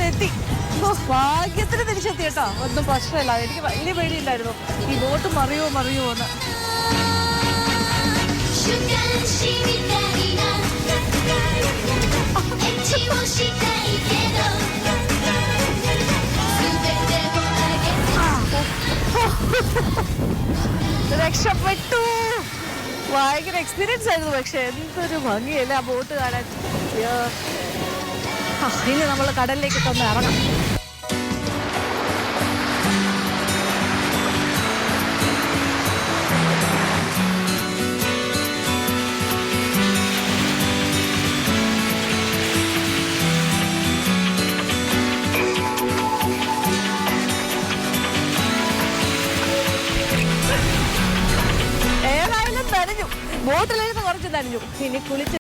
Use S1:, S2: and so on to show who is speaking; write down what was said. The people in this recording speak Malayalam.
S1: അങ്ങനെ എത്തി. ഭാഗ്യത്തിന് തിരിച്ചെത്തി കേട്ടോ, ഒന്നും പ്രശ്നമില്ല. എനിക്ക് വലിയ പേടിയുണ്ടായിരുന്നു ഈ ബോട്ട് മറിയോ എന്ന്. രക്ഷപ്പെട്ടു. ഭയങ്കര എക്സ്പീരിയൻസ് ആയിരുന്നു. പക്ഷെ എന്തൊരു ഭംഗിയല്ലേ ആ ബോട്ട് കാണാൻ. ഇനി നമ്മൾ കടലിലേക്ക് ഒന്ന് ഇറങ്ങാം. ഏതായാലും നനഞ്ഞു, ബോട്ടിലിരുന്ന് കുറച്ച് നനഞ്ഞു. ഇനി കുളിച്ച്